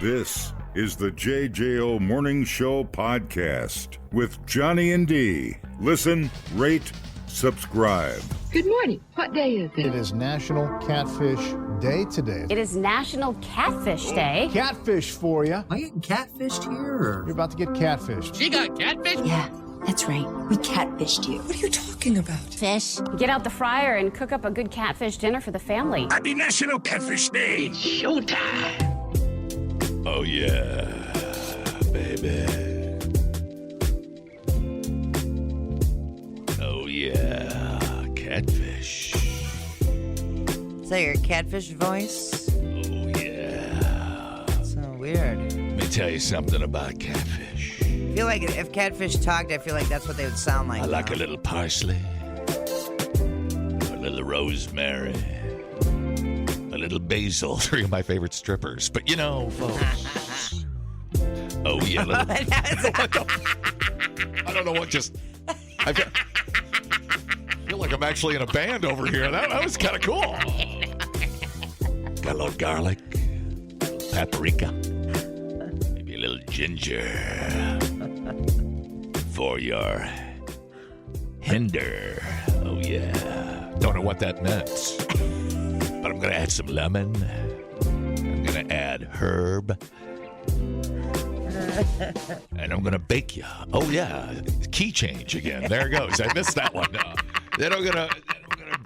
This is the JJO Morning Show podcast with Johnny and D. Listen, rate, subscribe. Good morning. What day is it? It is National Catfish Day today. It is National Catfish Day. Catfish for you. Am I getting catfished here? You're about to get catfished. She got catfish? Yeah, that's right. We catfished you. What are you talking about? Fish. Get out the fryer and cook up a good catfish dinner for the family. Happy National Catfish Day. Showtime. Oh, yeah, baby. Oh, yeah, catfish. Is that your catfish voice? Oh, yeah. So weird. Let me tell you something about catfish. I feel like if catfish talked, I feel like that's what they would sound like. I like a little parsley, a little rosemary, a little basil. Three of my favorite strippers. But you know, folks. Oh, yeah. Little, I don't know what just... I feel like I'm actually in a band over here. That was kind of cool. Got a little garlic, paprika, maybe a little ginger for your hinder. Oh, yeah. Don't know what that meant. But I'm going to add some lemon. I'm going to add herb. And I'm going to bake you. Oh, yeah. Key change again. There it goes. I missed that one. Then I'm going to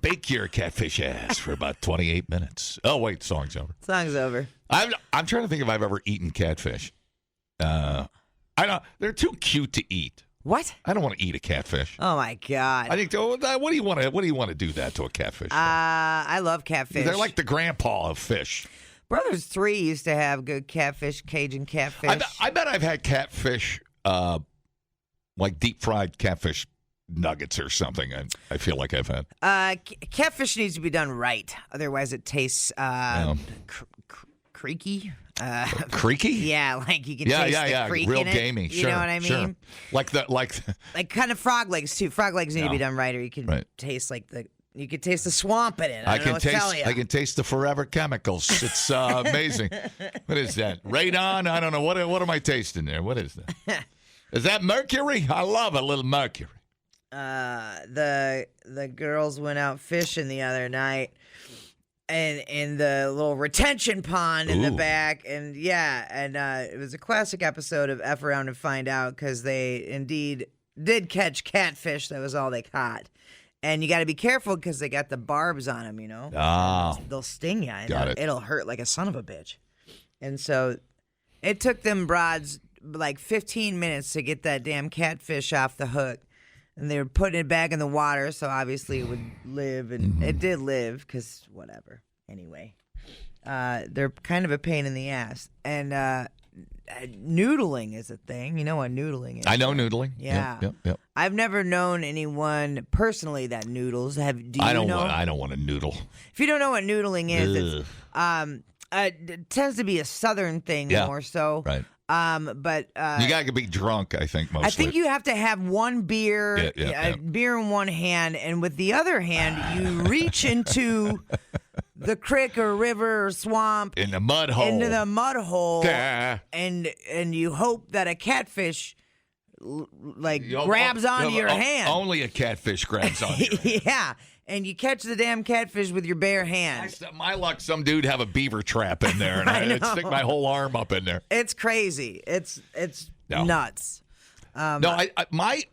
bake your catfish ass for about 28 minutes. Oh, wait. Song's over. Song's over. I'm trying to think if I've ever eaten catfish. I don't. They're too cute to eat. What? I don't want to eat a catfish. Oh my God. I think. What do you want to do that to a catfish? I love catfish. They're like the grandpa of fish. Brothers 3 used to have good catfish, Cajun catfish. I bet I've had catfish, like deep fried catfish nuggets or something. I feel like I've had. Catfish needs to be done right, otherwise it tastes creaky. Creaky? Yeah, like you can taste the creak real in it. gamey. You Sure, know what I mean? Sure. Like kind of frog legs too. Frog legs need to be done right, or you can taste like you could taste the swamp in it. I can taste the forever chemicals. It's amazing. What is that? Radon? I don't know. What am I tasting there? What is that? Is that mercury? I love a little mercury. The girls went out fishing the other night, and in the little retention pond in the back, and it was a classic episode of F Around and Find Out, because they indeed did catch catfish. That was all they caught. And you got to be careful because they got the barbs on them, you know. Oh. They'll sting you. It'll hurt like a son of a bitch. And so it took them broads like 15 minutes to get that damn catfish off the hook. And they were putting it back in the water, so obviously it would live. And it did live, because whatever. Anyway, they're kind of a pain in the ass. And noodling is a thing. You know what noodling is? I know noodling. Yeah. Yep. I've never known anyone personally that noodles. Do you know? I don't want to noodle. If you don't know what noodling is, it tends to be a southern thing more so. Right. But you gotta be drunk, I think, mostly. I think you have to have one beer, beer in one hand, and with the other hand, you reach into the creek or river or swamp into the mud hole, and you hope that a catfish grabs onto your hand. Only a catfish grabs onto your hand. Yeah. And you catch the damn catfish with your bare hand. My luck, some dude have a beaver trap in there, and I'd stick my whole arm up in there. It's crazy. It's nuts. My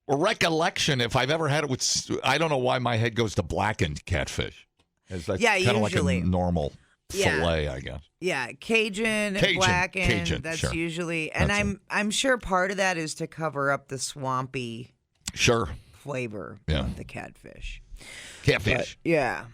recollection, if I've ever had it, I don't know why my head goes to blackened catfish. It's kind of like a normal fillet, I guess. Yeah, Cajun, blackened. That's sure. Usually, and I'm sure part of that is to cover up the swampy flavor of the catfish. Catfish.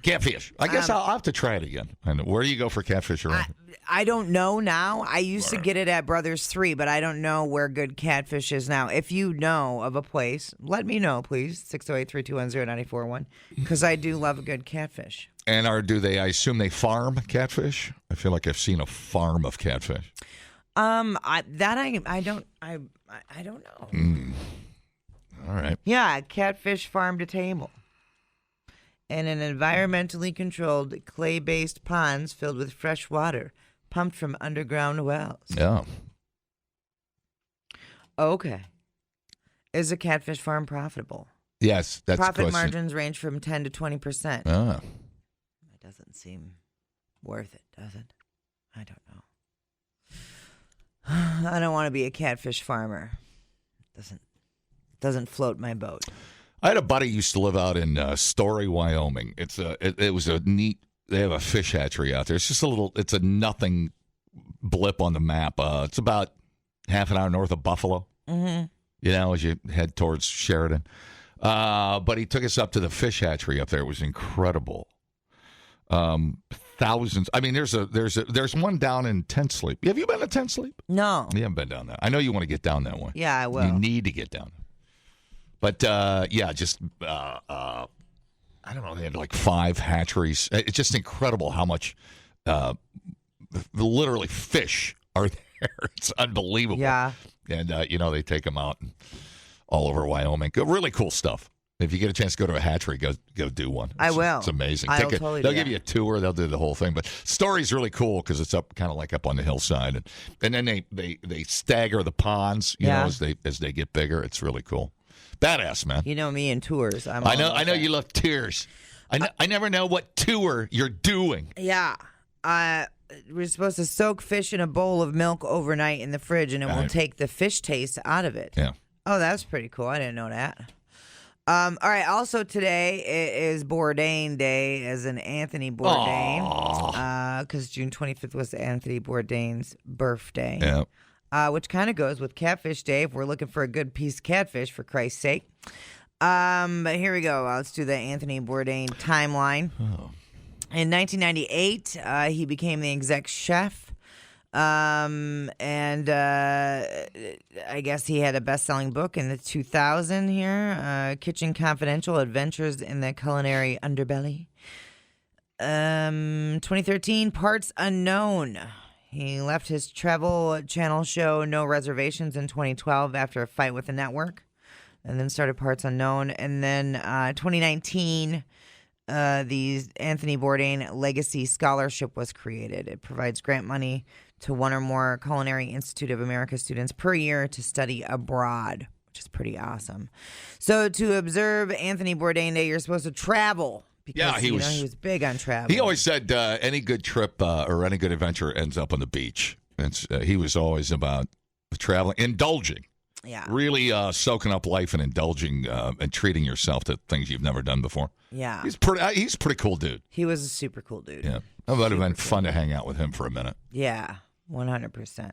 Catfish. I guess I'll have to try it again. And where do you go for catfish around? I don't know now. I used to get it at Brothers 3, but I don't know where good catfish is now. If you know of a place, let me know, please. 608-321-0941, because I do love a good catfish. And I assume they farm catfish? I feel like I've seen a farm of catfish. I don't know. All right. Yeah, catfish farm to table. And in environmentally controlled clay-based ponds filled with fresh water, pumped from underground wells. Yeah. Okay. Is a catfish farm profitable? Yes, that's the Profit question. margins range from 10 to 20%. Ah. That doesn't seem worth it, does it? I don't know. I don't want to be a catfish farmer. Doesn't float my boat. I had a buddy who used to live out in Story, Wyoming. It was a neat. They have a fish hatchery out there. It's just it's a nothing blip on the map. It's about half an hour north of Buffalo. Mm-hmm. You know, as you head towards Sheridan. But he took us up to the fish hatchery up there. It was incredible. Thousands. I mean, there's one down in Tent Sleep. Have you been to Tent Sleep? No. You haven't been down there. I know you want to get down that way. Yeah, I will. You need to get down. But yeah, just I don't know. They had like 5 hatcheries. It's just incredible how much literally fish are there. It's unbelievable. Yeah. And they take them out all over Wyoming. Really cool stuff. If you get a chance to go to a hatchery, go do one. I will. It's amazing. I'll totally they'll do give that. you a tour. They'll do the whole thing. But Story's really cool because it's up kind of like up on the hillside, and then they stagger the ponds. You know, as they get bigger. It's really cool. Badass, man. You know me in tours. I know you love tours. I never know what tour you're doing. Yeah. We're supposed to soak fish in a bowl of milk overnight in the fridge, and it will take the fish taste out of it. Yeah. Oh, that's pretty cool. I didn't know that. All right. Also today is Bourdain Day, as in Anthony Bourdain, because June 25th was Anthony Bourdain's birthday. Yeah. Which kind of goes with Catfish Day if we're looking for a good piece of catfish, for Christ's sake. But here we go. Let's do the Anthony Bourdain timeline. Oh. In 1998, he became the exec chef. And I guess he had a best-selling book in the 2000 here, Kitchen Confidential: Adventures in the Culinary Underbelly. 2013, Parts Unknown. He left his travel channel show No Reservations in 2012 after a fight with the network, and then started Parts Unknown. And then 2019, the Anthony Bourdain Legacy Scholarship was created. It provides grant money to one or more Culinary Institute of America students per year to study abroad, which is pretty awesome. So to observe Anthony Bourdain Day, you're supposed to travel. Because, he was big on travel. He always said any good trip or any good adventure ends up on the beach. He was always about traveling, indulging. Yeah. Really soaking up life and indulging and treating yourself to things you've never done before. Yeah. He's a pretty cool dude. He was a super cool dude. Yeah. It would have been fun to hang out with him for a minute. Yeah, 100%.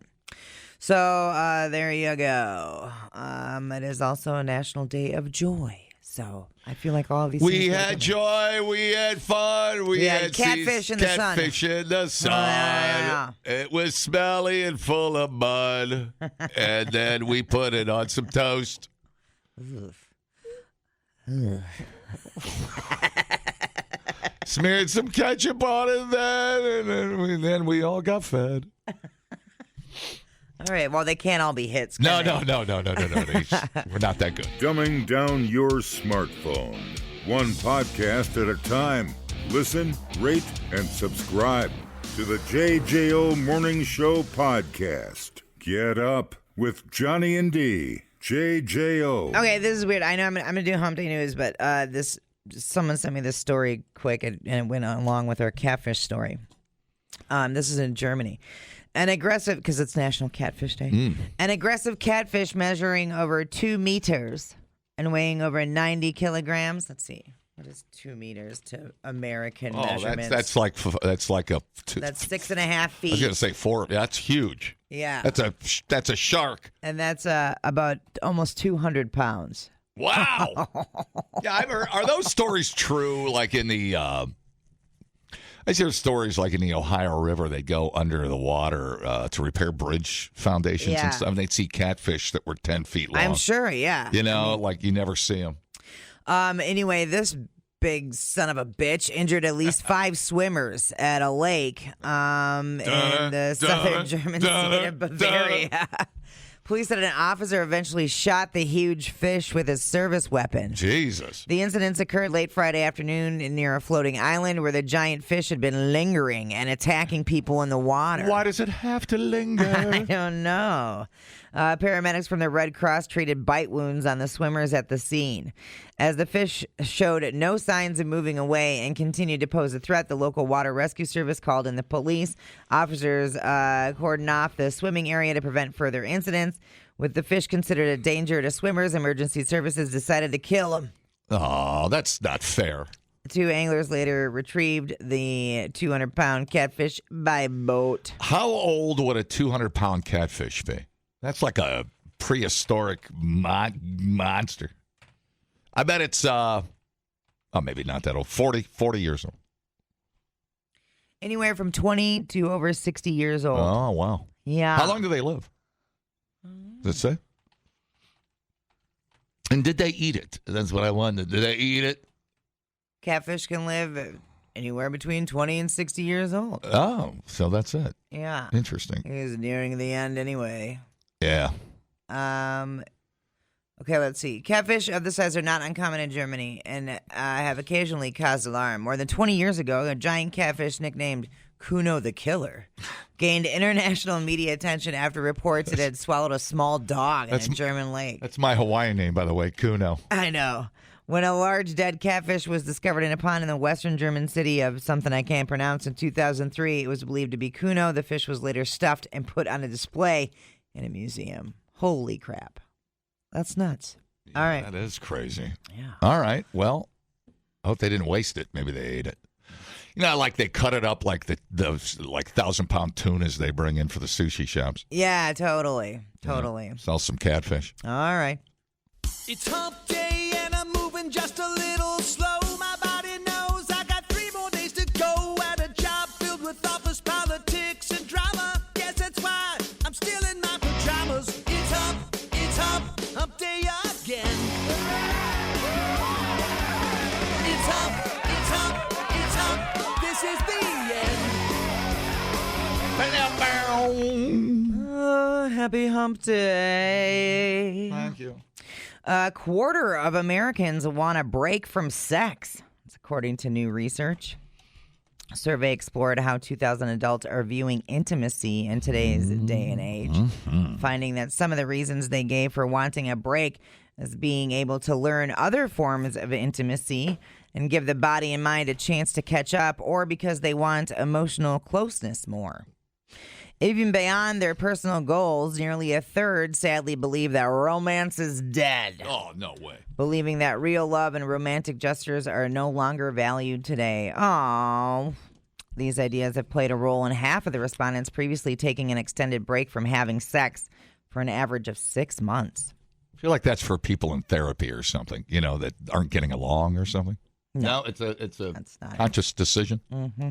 So there you go. It is also a National Day of Joy. So I feel like all of these We had joy, we had fun, we had catfish in the sun. Catfish in the sun. Yeah. It was smelly and full of mud. And then we put it on some toast. Smeared some ketchup on it and then we all got fed. All right. Well, they can't all be hits. No. Can We're not that good. Dumbing down your smartphone. One podcast at a time. Listen, rate, and subscribe to the JJO Morning Show podcast. Get up with Johnny and D. JJO. Okay, this is weird. I know I'm gonna do Hump Day News, but someone sent me this story quick, and it went along with our catfish story. This is in Germany. An aggressive, because it's National Catfish Day, an aggressive catfish measuring over 2 meters and weighing over 90 kilograms. Let's see. What is 2 meters to American measurements? That's like a. That's 6.5 feet. I was gonna say 4. That's huge. Yeah. That's a shark. And that's about almost 200 pounds. Wow. Yeah, I've heard. Are those stories true? Like in the. I hear stories like in the Ohio River, they go under the water to repair bridge foundations and stuff. And they'd see catfish that were 10 feet long. I'm sure, yeah. Like you never see them. Anyway, this big son of a bitch injured at least 5 swimmers at a lake in the southern German state of Bavaria Police said an officer eventually shot the huge fish with his service weapon. Jesus. The incidents occurred late Friday afternoon near a floating island where the giant fish had been lingering and attacking people in the water. Why does it have to linger? I don't know. Paramedics from the Red Cross treated bite wounds on the swimmers at the scene. As the fish showed no signs of moving away and continued to pose a threat, the local water rescue service called in the police. Officers cordoned off the swimming area to prevent further incidents. With the fish considered a danger to swimmers, emergency services decided to kill him. Oh, that's not fair. 2 anglers later retrieved the 200-pound catfish by boat. How old would a 200-pound catfish be? That's like a prehistoric monster. I bet it's, maybe not that old, 40 years old. Anywhere from 20 to over 60 years old. Oh, wow. Yeah. How long do they live? Does it say? And did they eat it? That's what I wondered. Did they eat it? Catfish can live anywhere between 20 and 60 years old. Oh, so that's it. Yeah. Interesting. He's nearing the end anyway. Yeah. Okay, let's see. Catfish of this size are not uncommon in Germany and have occasionally caused alarm. More than 20 years ago, a giant catfish nicknamed Kuno the Killer gained international media attention after reports it had swallowed a small dog in a German lake. That's my Hawaiian name, by the way, Kuno. I know. When a large dead catfish was discovered in a pond in the western German city of something I can't pronounce in 2003, it was believed to be Kuno. The fish was later stuffed and put on a display in a museum. Holy crap. That's nuts. Yeah, all right. That is crazy. Yeah. All right. Well, I hope they didn't waste it. Maybe they ate it. You know, like they cut it up like the 1,000-pound tunas they bring in for the sushi shops. Yeah, totally. Totally. Yeah, sell some catfish. All right. It's hump day and I'm moving just a little slow. My body knows I got 3 more days to go at a job filled with office politics and drama. Yes, that's why I'm still in my pajamas. It's hump day again. It's hump, this is the end. Oh, happy hump day. Thank you. A quarter of Americans want a break from sex. That's according to new research. A survey explored how 2,000 adults are viewing intimacy in today's day and age, finding that some of the reasons they gave for wanting a break is being able to learn other forms of intimacy and give the body and mind a chance to catch up, or because they want emotional closeness more. Even beyond their personal goals, nearly a third sadly believe that romance is dead. Oh, no way. Believing that real love and romantic gestures are no longer valued today. Oh, these ideas have played a role in half of the respondents previously taking an extended break from having sex for an average of 6 months. I feel like that's for people in therapy or something, you know, that aren't getting along or something. No, it's a conscious decision. Mm-hmm.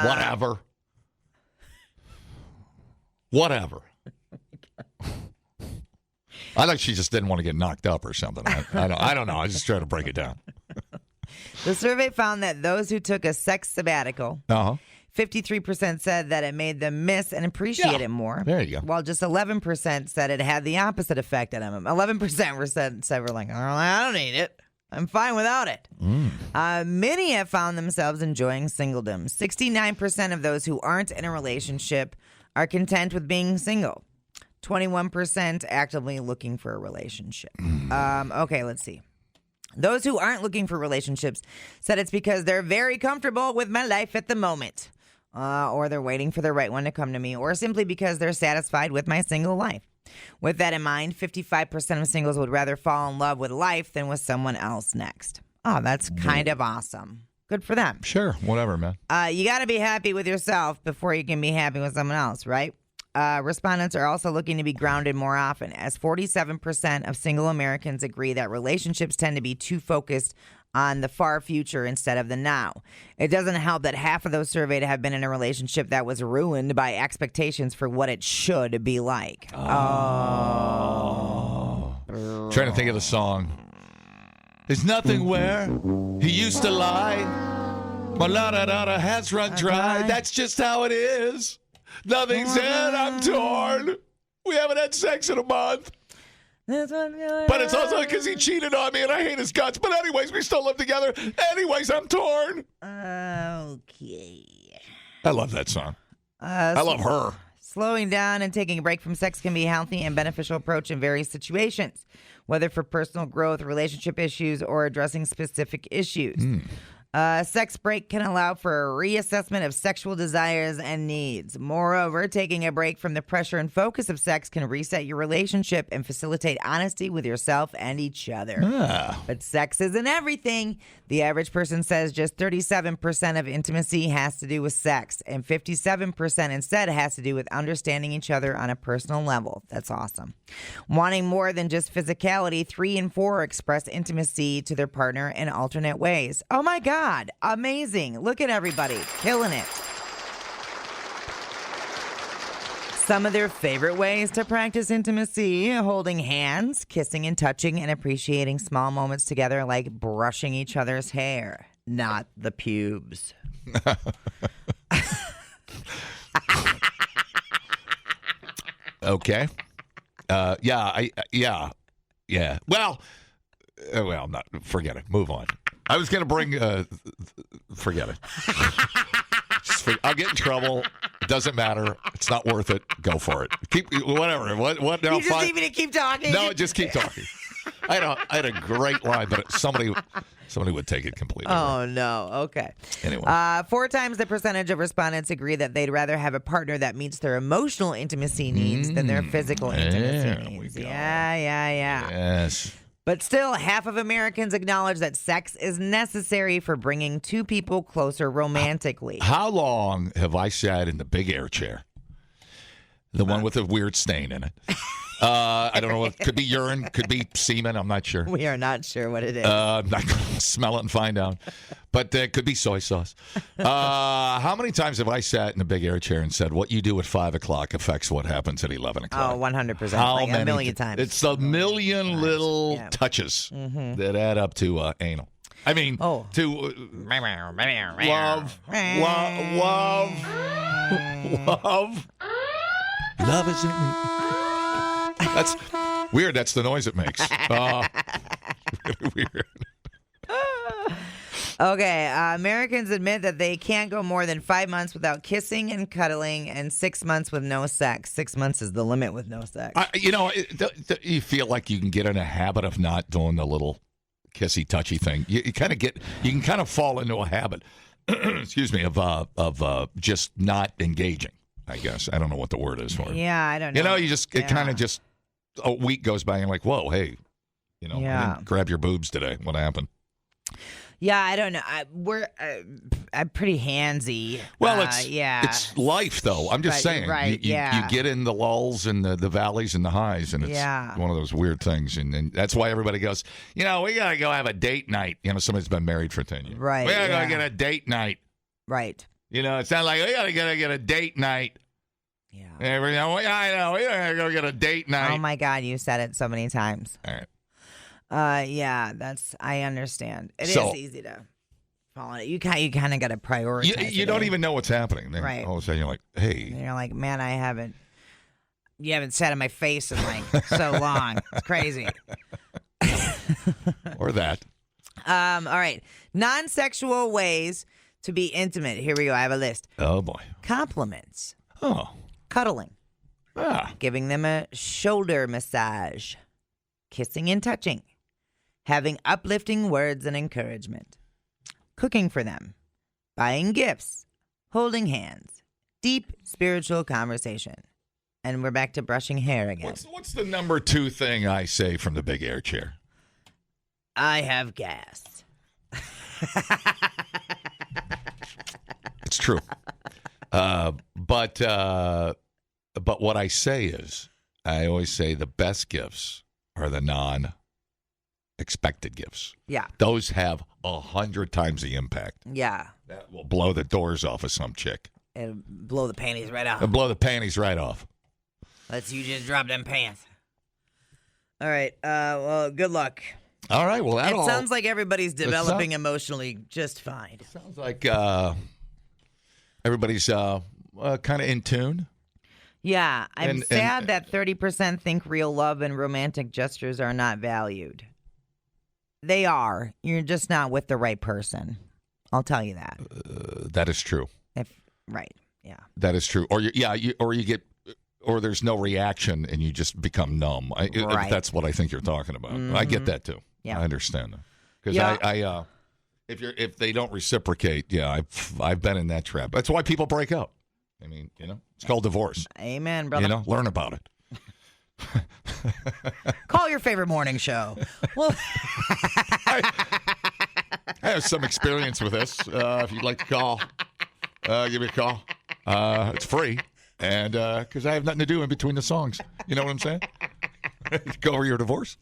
Whatever. I think she just didn't want to get knocked up or something. I don't know. I just try to break it down. The survey found that those who took a sex sabbatical, 53% said that it made them miss and appreciate it more. There you go. While just 11% said it had the opposite effect on them. 11% were like, I don't need it. I'm fine without it. Many have found themselves enjoying singledom. 69% of those who aren't in a relationship are content with being single. 21% actively looking for a relationship. Okay, let's see. Those who aren't looking for relationships said it's because they're very comfortable with my life at the moment. Or they're waiting for the right one to come to me. Or simply because they're satisfied with my single life. With that in mind, 55% of singles would rather fall in love with life than with someone else next. Oh, that's kind of awesome. Good for them. Sure, whatever, man. You got to be happy with yourself before you can be happy with someone else, right? Respondents are also looking to be grounded more often, as 47% of single Americans agree that relationships tend to be too focused on the far future instead of the now. It doesn't help that half of those surveyed have been in a relationship that was ruined by expectations for what it should be like. Trying to think of the song. There's nothing where he used to lie. My la-da-da-da has run dry. That's just how it is. Nothing said, I'm torn. We haven't had sex in a month. But it's also because he cheated on me and I hate his guts. But anyways, we still live together. Anyways, I'm torn. Okay. I love that song. I love her. Slowing down and taking a break from sex can be a healthy and beneficial approach in various situations, whether for personal growth, relationship issues, or addressing specific issues. A sex break can allow for a reassessment of sexual desires and needs. Moreover, taking a break from the pressure and focus of sex can reset your relationship and facilitate honesty with yourself and each other. But sex isn't everything. The average person says just 37% of intimacy has to do with sex, and 57% instead has to do with understanding each other on a personal level. That's awesome. Wanting more than just physicality, 3 in 4 express intimacy to their partner in alternate ways. Oh my God, amazing. Look at everybody, killing it. Some of their favorite ways to practice intimacy: holding hands, kissing and touching, and appreciating small moments together like brushing each other's hair, not the pubes. Okay. Yeah. Well, not. Forget it. Move on. I was going to bring. Forget it. I'll get in trouble. It doesn't matter. It's not worth it. Go for it. Keep whatever. What? Now, You just need me to keep talking? No, just keep talking. I had a great line, but somebody would take it completely. Oh, no. Okay. Anyway. 4 times the percentage of respondents agree that they'd rather have a partner that meets their emotional intimacy needs than their physical intimacy needs. Yeah. Yes. But still, half of Americans acknowledge that sex is necessary for bringing 2 people closer romantically. How long have I sat in the big air chair? The one with a weird stain in it. I don't know. It could be urine, could be semen. I'm not sure. We are not sure what it is. I'm not going to smell it and find out. But it could be soy sauce. How many times have I sat in a big air chair and said, what you do at 5 o'clock affects what happens at 11 o'clock? Oh, 100%. How like many? A million times. It's a million little touches that add up to anal. I mean, to love. Love is That's weird. That's the noise it makes. Really weird. Okay, Americans admit that they can't go more than 5 months without kissing and cuddling, and 6 months with no sex. 6 months is the limit with no sex. You feel like you can get in a habit of not doing the little kissy touchy thing. You kind of fall into a habit. Excuse me, of just not engaging. I guess I don't know what the word is for it. Yeah, I don't know. It kind of just a week goes by and you're like, whoa, hey, I didn't grab your boobs today. What happened? Yeah, I don't know. I'm pretty handsy. Well, it's life, though. I'm just saying. Right, you get in the lulls and the valleys and the highs, and it's one of those weird things. And that's why everybody goes, we got to go have a date night. Somebody's been married for 10 years. Right. We got to go get a date night. Right. It's not like we got to get a date night. Yeah. I know. We got to go get a date night. Oh, my God. You said it so many times. All right. Yeah, I understand. It is easy to fall in it. You kind of got to prioritize. You don't even know what's happening. Then right. All of a sudden you're like, hey. And you're like, man, you haven't sat in my face in like so long. It's crazy. Or that. All right. Non-sexual ways to be intimate. Here we go. I have a list. Oh, boy. Compliments. Oh. Cuddling. Ah. Giving them a shoulder massage. Kissing and touching. Having uplifting words and encouragement. Cooking for them. Buying gifts. Holding hands. Deep spiritual conversation. And we're back to brushing hair again. What's the number 2 thing I say from the big air chair? I have gas. It's true. But what I say is, I always say the best gifts are the non-expected gifts. Yeah. Those have 100 times the impact. Yeah. That will blow the doors off of some chick. It'll blow the panties right off. It'll blow the panties right off. Let's you just drop them pants. All right. Well, good luck. All right. Well, it sounds like everybody's developing emotionally just fine. Sounds like everybody's kind of in tune. Yeah, I'm And- sad and- that 30% think real love and romantic gestures are not valued. They are. You're just not with the right person. I'll tell you that. That is true. Right. Yeah. That is true. Or or there's no reaction and you just become numb. Right. That's what I think you're talking about. I get that too. Yeah. I understand that. Because Yeah. if they don't reciprocate, I've been in that trap. That's why people break up. I mean, it's called divorce. Amen, brother. Learn about it. Call your favorite morning show. Well, I have some experience with this. If you'd like to call, give me a call. It's free, and because I have nothing to do in between the songs. You know what I'm saying? Go over your divorce.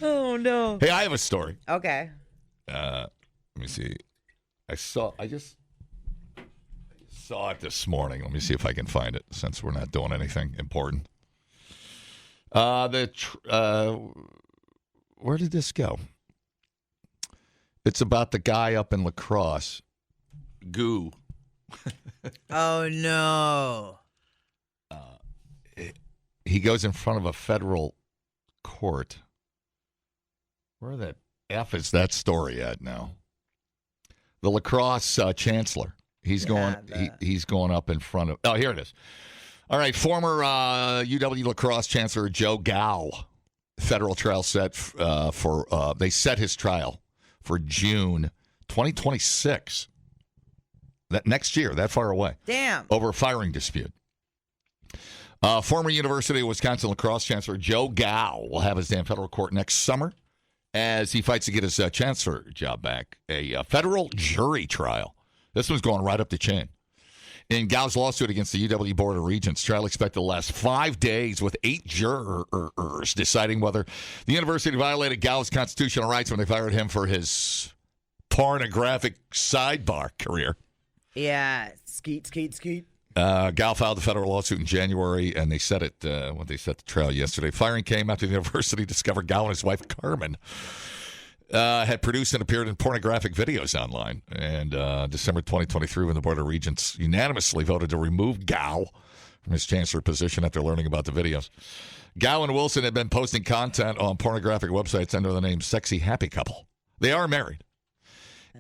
oh no. Hey, I have a story. Okay. Let me see. I just saw it this morning. Let me see if I can find it since we're not doing anything important. Where did this go? It's about the guy up in La Crosse, Goo. Oh no. He goes in front of a federal court. Where the F is that story at now? The La Crosse chancellor. He's going up in front of. Oh, here it is. All right, former UW La Crosse chancellor Joe Gao. Federal trial set they set his trial for June 2026. That next year, that far away. Damn. Over a firing dispute. Former University of Wisconsin La Crosse chancellor Joe Gao will have his day in federal court next summer as he fights to get his chancellor job back. A federal jury trial. This one's going right up the chain. In Gao's lawsuit against the UW Board of Regents, trial expected to last 5 days with 8 jurors deciding whether the university violated Gao's constitutional rights when they fired him for his pornographic sidebar career. Yeah. Skeet. Gao filed the federal lawsuit in January, and they set it when they set the trial yesterday. Firing came after the university discovered Gao and his wife, Carmen, had produced and appeared in pornographic videos online. And December 2023, when the Board of Regents unanimously voted to remove Gao from his chancellor position after learning about the videos. Gao and Wilson had been posting content on pornographic websites under the name Sexy Happy Couple. They are married.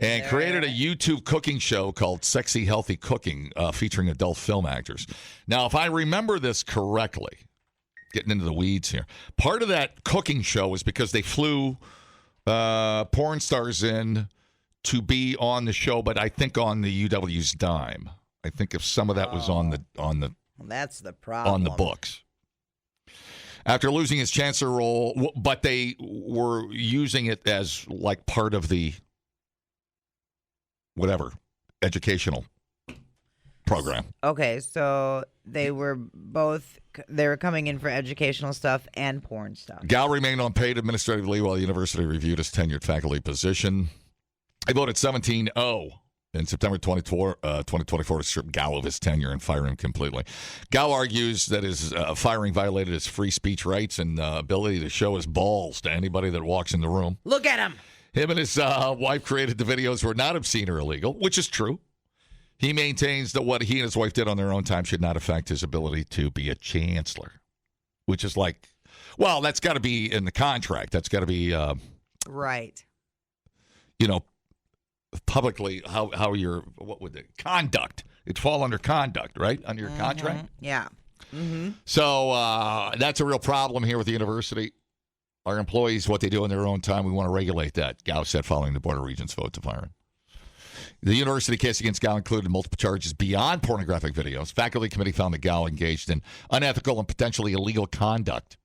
And created a YouTube cooking show called Sexy Healthy Cooking, featuring adult film actors. Now, if I remember this correctly, getting into the weeds here, part of that cooking show was because they flew porn stars in to be on the show, but I think on the UW's dime. I think if some of that was on the That's the problem. on the books. After losing his chancellor role, but they were using it as like part of the whatever educational program. Okay, so they were coming in for educational stuff and porn stuff. Gao remained on paid administrative leave while the university reviewed his tenured faculty position. They voted 17-0 in September 2024 to strip Gao of his tenure and fire him completely. Gao argues that his firing violated his free speech rights and ability to show his balls to anybody that walks in the room. Look at him. Him and his wife created the videos were not obscene or illegal, which is true. He maintains that what he and his wife did on their own time should not affect his ability to be a chancellor, which is like, well, that's got to be in the contract. That's got to be, right. Publicly how your what would the conduct? It'd fall under conduct, right? Under your contract. Yeah. Mm-hmm. So that's a real problem here with the university. Our employees, what they do in their own time, we want to regulate that. Gao said following the Board of Regents vote to fire him. The university case against Gao included multiple charges beyond pornographic videos. Faculty committee found that Gao engaged in unethical and potentially illegal conduct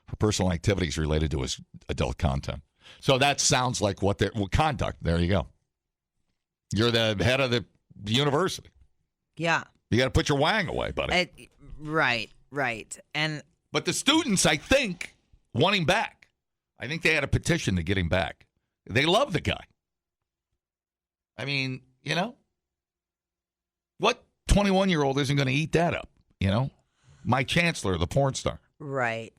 for personal activities related to his adult content. So that sounds like conduct. There you go. You're the head of the university. Yeah. You got to put your wang away, buddy. Right. But the students, I think, want him back. I think they had a petition to get him back. They love the guy. I mean, what 21-year-old isn't going to eat that up? My chancellor, the porn star. Right.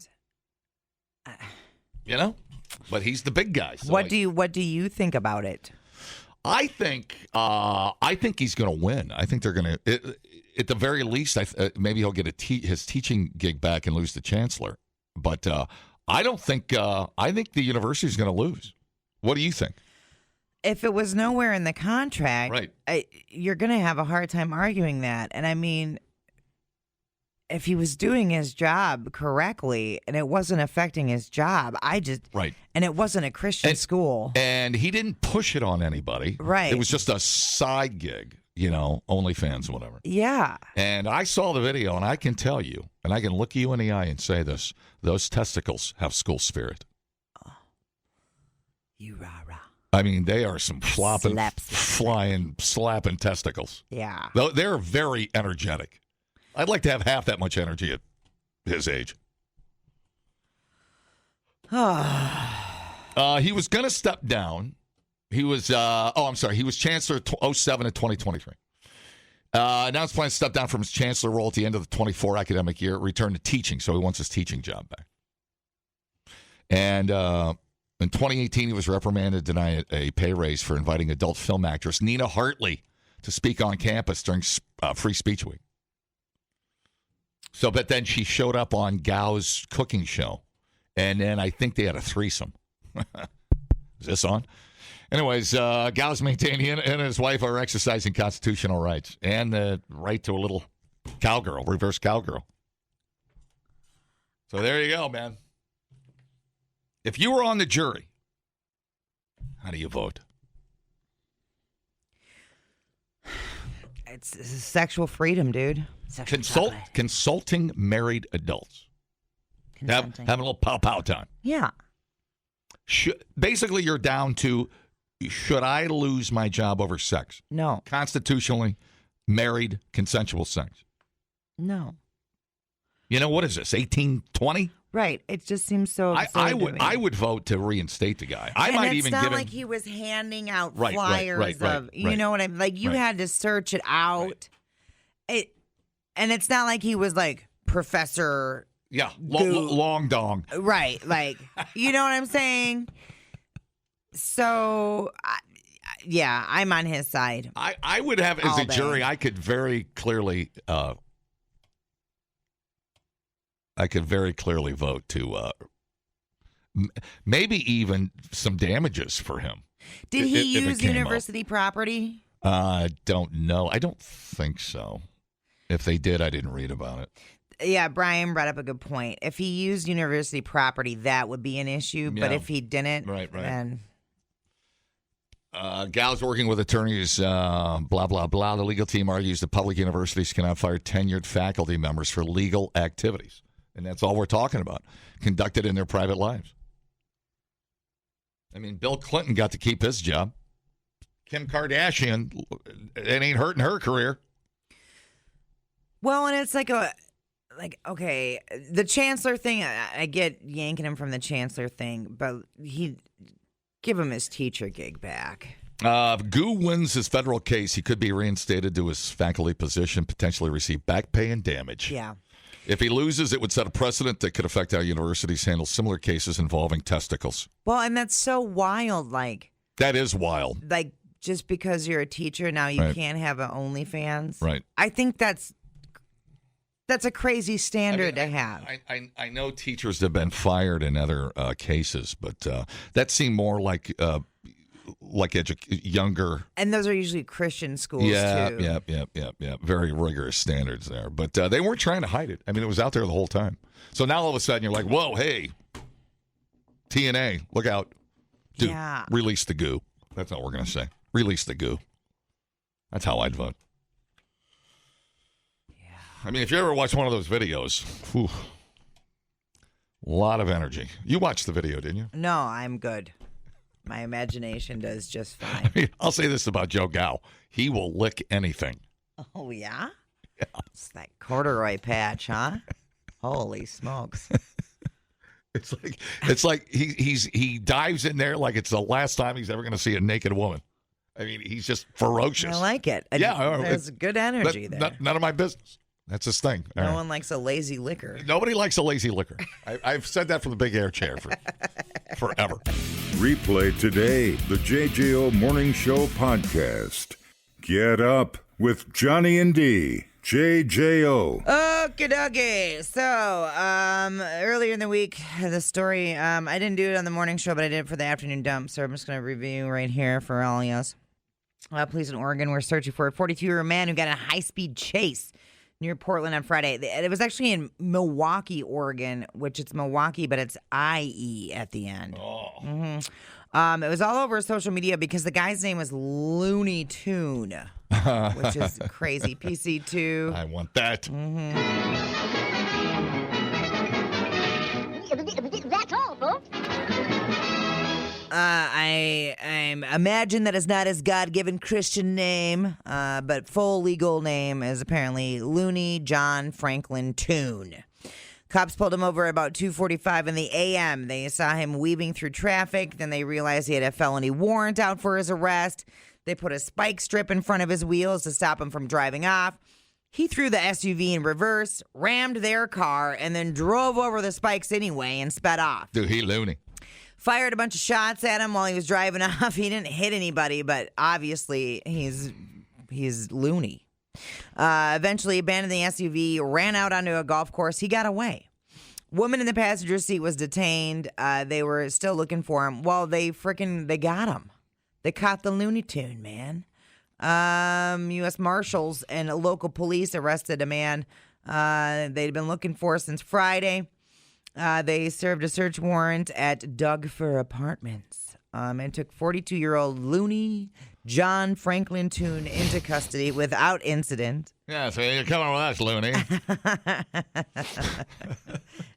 But he's the big guy. So what do you think about it? I think he's going to win. I think they're going to. at the very least, maybe he'll get his teaching gig back and lose the chancellor. But I don't think. I think the university is going to lose. What do you think? If it was nowhere in the contract, right. You're going to have a hard time arguing that. And I mean, if he was doing his job correctly and it wasn't affecting his job, right. And it wasn't a Christian school. And he didn't push it on anybody. Right. It was just a side gig, OnlyFans or whatever. Yeah. And I saw the video, and I can tell you, and I can look you in the eye and say this, those testicles have school spirit. Oh. You rah-rah. I mean, they are some flopping, flying, slapping testicles. Yeah. They're very energetic. I'd like to have half that much energy at his age. He was going to step down. He was, he was chancellor 07 to 2023. Now he's planning to step down from his chancellor role at the end of the 24 academic year, return to teaching. So he wants his teaching job back. And in 2018, he was reprimanded, denied a pay raise for inviting adult film actress Nina Hartley to speak on campus during Free Speech Week. But then she showed up on Gao's cooking show, and then I think they had a threesome. Is this on? Anyways, Gao's maintaining he and his wife are exercising constitutional rights and the right to a little cowgirl, reverse cowgirl. So there you go, man. If you were on the jury, how do you vote? It's sexual freedom, dude. Consulting married adults. Having a little pow-pow time. Yeah. Basically, you're down to, should I lose my job over sex? No. Constitutionally married consensual sex? No. What is this, 1820? Right. It just seems so absurd I would vote to reinstate the guy. I might even give him. It's not like he was handing out right, flyers you know what I mean? Like, you had to search it out. Right. And it's not like he was like Professor. Yeah, long dong. Right. Like, you know what I'm saying? So, I'm on his side. I would have, as a jury, I could very clearly vote to maybe even some damages for him. Did he use university property? Don't know. I don't think so. If they did, I didn't read about it. Yeah, Brian brought up a good point. If he used university property, that would be an issue. Yeah. But if he didn't, then... Gal's working with attorneys, blah, blah, blah. The legal team argues that public universities cannot fire tenured faculty members for legal activities. And that's all we're talking about, conducted in their private lives. I mean, Bill Clinton got to keep his job. Kim Kardashian, it ain't hurting her career. Well, and it's okay, the chancellor thing, I get yanking him from the chancellor thing, but give him his teacher gig back. If Gu wins his federal case, he could be reinstated to his faculty position, potentially receive back pay and damage. Yeah. If he loses, it would set a precedent that could affect how universities handle similar cases involving testicles. Well, and that's so wild. That is wild. Just because you're a teacher, now you can't have an OnlyFans. Right. I think that's a crazy standard to have. I know teachers have been fired in other cases, but that seemed more like younger. And those are usually Christian schools, too. Yeah. Very rigorous standards there. But they weren't trying to hide it. I mean, it was out there the whole time. So now all of a sudden you're like, whoa, hey, TNA, look out. Dude, release the goo. That's what we're going to say. Release the goo. That's how I'd vote. I mean, if you ever watch one of those videos, a lot of energy. You watched the video, didn't you? No, I'm good. My imagination does just fine. I mean, I'll say this about Joe Gao. He will lick anything. Oh, yeah? It's that corduroy patch, huh? Holy smokes. It's like he dives in there like it's the last time he's ever going to see a naked woman. I mean, he's just ferocious. I like it. There's good energy there. None of my business. That's his thing. No one likes a lazy liquor. Nobody likes a lazy liquor. I've said that from the big air chair for forever. Replay today the JJO Morning Show podcast. Get up with Johnny and D. JJO. Okie dokie. So, earlier in the week, the story, I didn't do it on the morning show, but I did it for the afternoon dump. So I'm just going to review right here for all of us. Police in Oregon were searching for a 42-year-old man who got in a high-speed chase near Portland on Friday. It was actually in Milwaukee, Oregon, which it's Milwaukee, but it's IE at the end. Oh. It was all over social media because the guy's name was Looney Tune, which is crazy. PC2. I want that. That's all, folks. I imagine that is not his God-given Christian name, but full legal name is apparently Looney John Franklin Tune. Cops pulled him over about 2:45 in the a.m. They saw him weaving through traffic. Then they realized he had a felony warrant out for his arrest. They put a spike strip in front of his wheels to stop him from driving off. He threw the SUV in reverse, rammed their car, and then drove over the spikes anyway and sped off. Dude, he loony. Fired a bunch of shots at him while he was driving off. He didn't hit anybody, but obviously he's loony. Eventually abandoned the SUV, ran out onto a golf course. He got away. Woman in the passenger seat was detained. They were still looking for him. Well, they got him. They caught the Looney Tune, man. U.S. Marshals and local police arrested a man they'd been looking for since Friday. They served a search warrant at Doug Fir Apartments and took 42-year-old Looney John Franklin Tune into custody without incident. Yeah, so you're coming with us, Looney.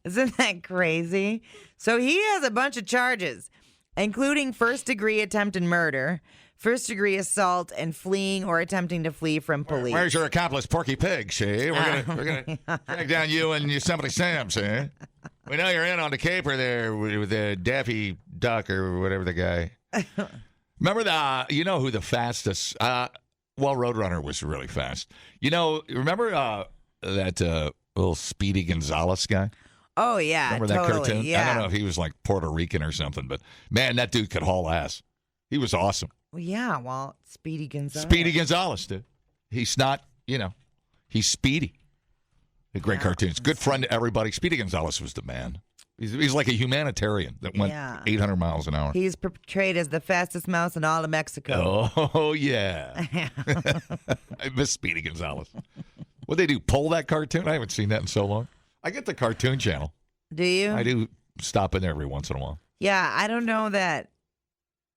Isn't that crazy? So he has a bunch of charges, including first-degree attempted murder, first-degree assault, and fleeing or attempting to flee from police. Where's your accomplice, Porky Pig, see? We're gonna track down you and Yosemite Sam, see? We know you're in on the caper there with the Daffy Duck or whatever the guy. Remember you know who the fastest, Roadrunner was really fast. Remember that little Speedy Gonzales guy? Oh, yeah, remember that cartoon? Yeah. I don't know if he was like Puerto Rican or something, but man, that dude could haul ass. He was awesome. Well, yeah, Speedy Gonzales. Speedy Gonzales, dude. He's not, he's speedy. A great cartoons. Good friend to everybody. Speedy Gonzales was the man. He's like a humanitarian that went 800 miles an hour. He's portrayed as the fastest mouse in all of Mexico. Oh, yeah. I miss Speedy Gonzales. What'd they do, pull that cartoon? I haven't seen that in so long. I get the Cartoon Channel. Do you? I do stop in there every once in a while. Yeah, I don't know that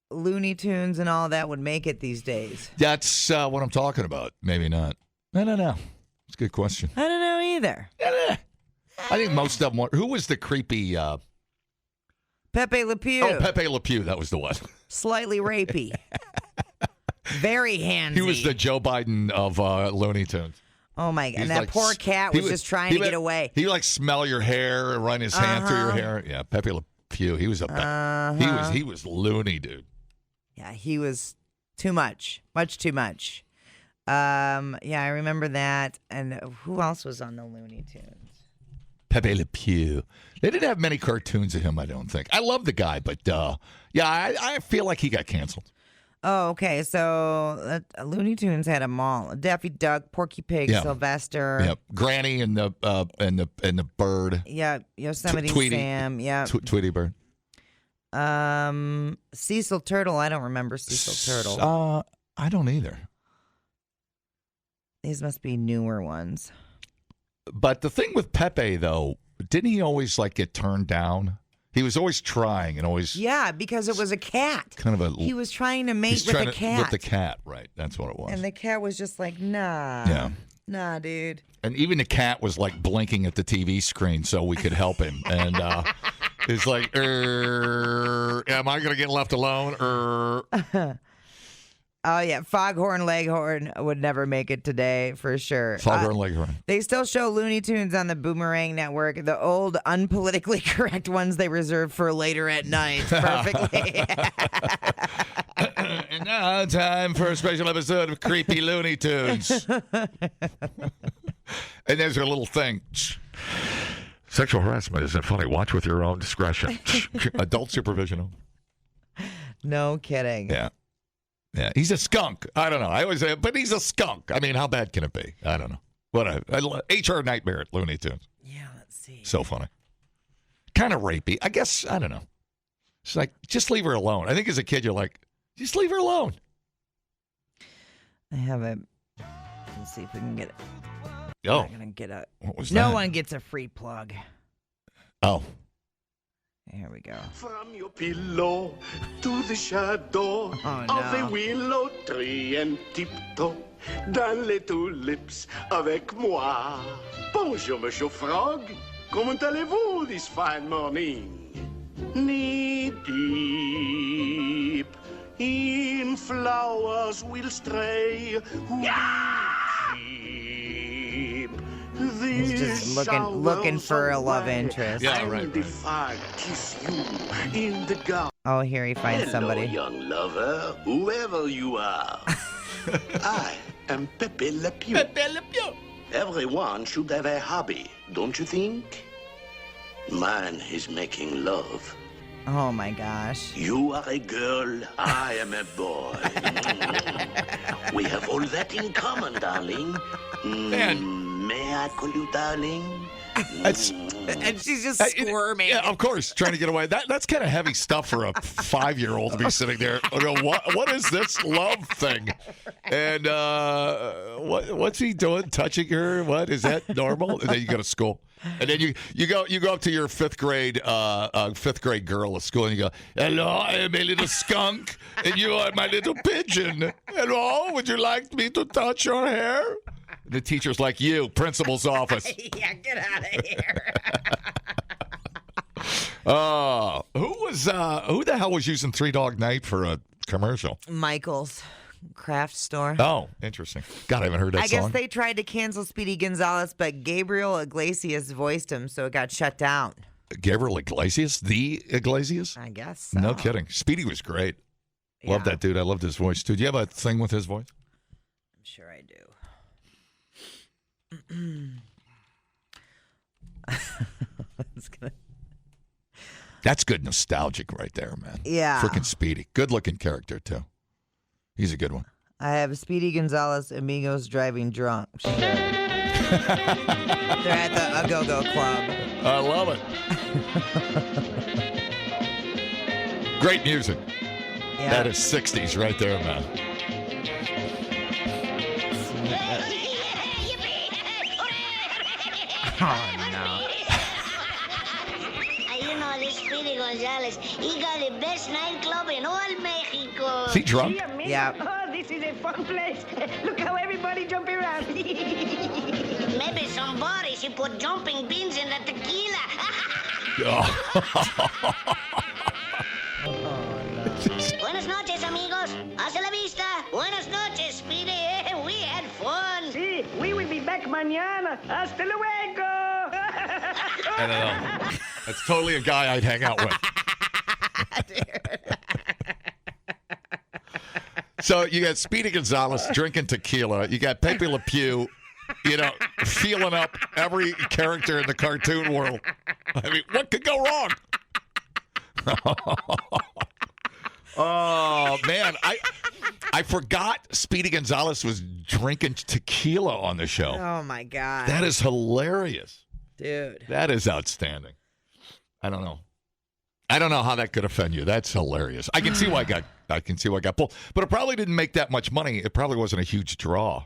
Looney Tunes and all that would make it these days. That's what I'm talking about. Maybe not. I don't know. It's a good question. I don't know either. I think most of them were. Who was the creepy? Pepe Le Pew. Oh, Pepe Le Pew. That was the one. Slightly rapey. Very handsy. He was the Joe Biden of Looney Tunes. Oh, my God. And that poor cat was just trying to get away. He would smell your hair and run his hand through your hair. Yeah, Pepe Le Pew. He was he was loony, dude. Yeah, he was too much. Much too much. Yeah, I remember that. And who else was on the Looney Tunes? Pepe Le Pew. They didn't have many cartoons of him, I don't think. I love the guy, but I feel like he got canceled. Oh, okay. So Looney Tunes had them all: Daffy Duck, Porky Pig, Sylvester. Yep. Granny and the bird. Yeah, Yosemite Tweety, Sam. Yeah, Tweety Bird. Cecil Turtle. I don't remember Cecil Turtle. I don't either. These must be newer ones. But the thing with Pepe, though, didn't he always get turned down? He was always trying and always. Yeah, because it was a cat. He was trying to mate with a cat. With the cat, right? That's what it was. And the cat was just like, nah. Yeah. Nah, dude. And even the cat was blinking at the TV screen so we could help him. And it's like, am I going to get left alone? Oh, yeah. Foghorn Leghorn would never make it today, for sure. Foghorn Leghorn. They still show Looney Tunes on the Boomerang Network. The old, unpolitically correct ones they reserve for later at night. Perfectly. And now time for a special episode of Creepy Looney Tunes. And there's a little thing. Sexual harassment isn't funny. Watch with your own discretion. Adult supervision. No kidding. Yeah. Yeah, he's a skunk. I don't know. I always say, but he's a skunk. I mean, how bad can it be? I don't know. Whatever. HR Nightmare at Looney Tunes. Yeah, let's see. So funny. Kind of rapey. I guess, I don't know. It's like, just leave her alone. I think as a kid, you're like, just leave her alone. I have it. Let's see if we can get it. Oh. I'm not going to get it. What was No that? one gets a free plug. Oh. Here we go. From your pillow to the shadow of a willow tree and tiptoe dans les tulips avec moi. Bonjour, Monsieur Frog. Comment allez-vous this fine morning? Knee deep in flowers we'll stray. He's just looking for a love interest. Yeah, right. Kiss you in the garden. Oh, here he finds somebody. Hello, young lover, whoever you are. I am Pepe Le Pew. Pepe Le Pew. Everyone should have a hobby, don't you think? Mine is making love. Oh my gosh. You are a girl, I am a boy. We have all that in common, darling. Man. May I call you darling? And she's just squirming. Yeah, of course, trying to get away. That's kind of heavy stuff for a 5-year-old to be sitting there. I go, what is this love thing? And what's he doing? Touching her? What is that normal? And then you go to school, and then you go up to your fifth grade girl at school, and you go, "Hello, I am a little skunk, and you are my little pigeon. Hello, would you like me to touch your hair?" The teacher's like, "You, principal's office." Yeah, get out of here. Who the hell was using Three Dog Night for a commercial? Michael's craft store. Oh, interesting. God, I haven't heard that I song. guess they tried to cancel Speedy Gonzalez, but Gabriel Iglesias voiced him, so it got shut down. Gabriel Iglesias? The Iglesias? I guess so. No kidding. Speedy was great. Love that dude. I loved his voice, too. Do you have a thing with his voice? I'm sure I do. That's good nostalgic right there, man. Yeah. Freaking Speedy. Good looking character, too. He's a good one. I have Speedy Gonzalez amigos driving drunk. They're at the A-Go-Go Club. I love it. Great music. Yeah. That is 60s right there, man. Oh, no. You know, this Speedy Gonzalez, he got the best nightclub in all Mexico. Is he drunk? Yeah. Oh, this is a fun place. Look how everybody jumping around. Maybe somebody should put jumping beans in the tequila. Buenas noches, amigos. Hasta la vista. Buenas noches, Speedy. We had fun. Sí, we will be back mañana. Hasta luego. I don't know. That's totally a guy I'd hang out with. So you got Speedy Gonzalez drinking tequila. You got Pepe Le Pew, feeling up every character in the cartoon world. I mean, what could go wrong? Oh, man. I forgot Speedy Gonzalez was drinking tequila on the show. Oh, my God. That is hilarious. Dude. That is outstanding. I don't know how that could offend you. That's hilarious. I can see why I got pulled. But it probably didn't make that much money. It probably wasn't a huge draw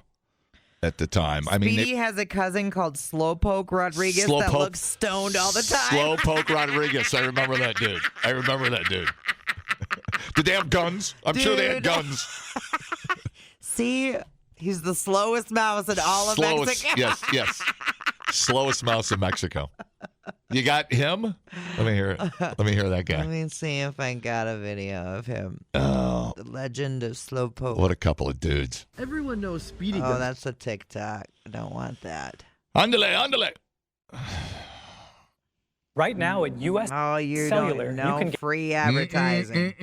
at the time. Speedy has a cousin called Slowpoke Rodriguez that looks stoned all the time. Slowpoke Rodriguez. I remember that dude. Did they have guns? I'm sure they had guns. See, he's the slowest mouse in all of Mexico. Yes. Slowest mouse in Mexico. You got him? Let me hear it. Let me hear that guy. Let me see if I got a video of him. Oh. The legend of Slowpoke. What a couple of dudes. Everyone knows Speedy Gonzalez. Oh, that's a TikTok. I don't want that. Andale. Right now at U.S. Oh, you Cellular, don't know you can get free advertising.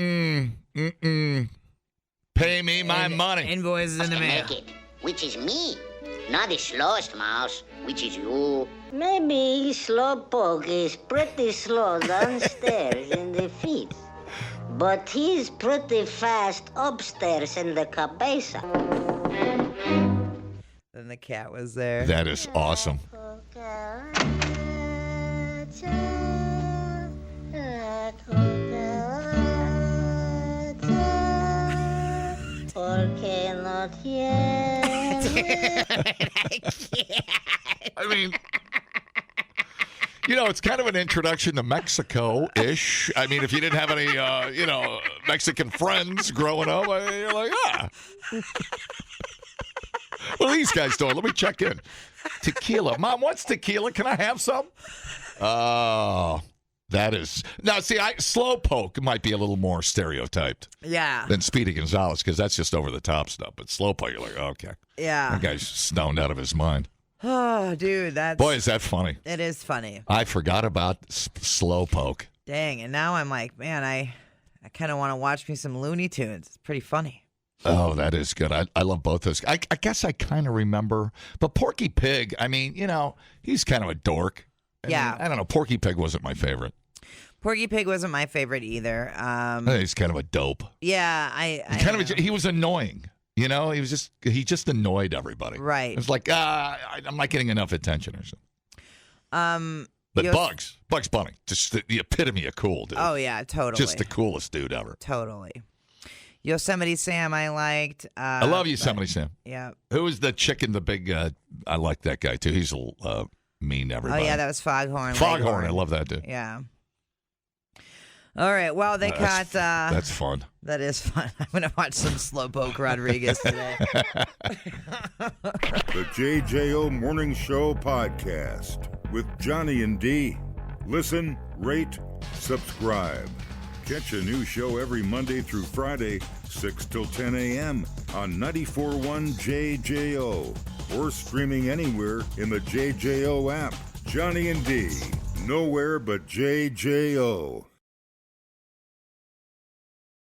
Pay me my money. Invoices in the mail. Make it, which is me, not the slowest mouse, which is you. Maybe Slowpoke is pretty slow downstairs in the feet, but he's pretty fast upstairs in the cabeza. Then the cat was there. That is awesome. I mean, it's kind of an introduction to Mexico-ish. I mean, if you didn't have any, Mexican friends growing up, you're like, what are these guys doing? Let me check in. Tequila. Mom, what's tequila? Can I have some? Oh, that is. Now, see, Slowpoke might be a little more stereotyped. Yeah. Than Speedy Gonzalez, because that's just over-the-top stuff. But Slowpoke, you're like, okay. Yeah. That guy's stoned out of his mind. Oh, dude, Boy, is that funny. It is funny. I forgot about Slowpoke. Dang, and now I'm like, man, I kind of want to watch me some Looney Tunes. It's pretty funny. Oh, that is good. I love both those. I guess I kind of remember. But Porky Pig, I mean, he's kind of a dork. I don't know. Porky Pig wasn't my favorite. Porky Pig wasn't my favorite either. He's kind of a dope. Yeah, he was annoying. He just annoyed everybody. Right. It's like, I'm not getting enough attention or something. But Bugs Bunny, just the epitome of cool, dude. Oh, yeah, totally. Just the coolest dude ever. Totally. Yosemite Sam I liked. I love Yosemite Sam. Yeah. Who was the chicken, the big, I like that guy, too. He's a little mean to everybody. Oh, yeah, that was Foghorn. Foghorn, I love that dude. Yeah. All right, well, they got... that's fun. That is fun. I'm going to watch some Slowpoke Rodriguez today. The JJO Morning Show Podcast with Johnny and D. Listen, rate, subscribe. Catch a new show every Monday through Friday, 6 till 10 a.m. on 94.1 JJO or streaming anywhere in the JJO app. Johnny and D, nowhere but JJO.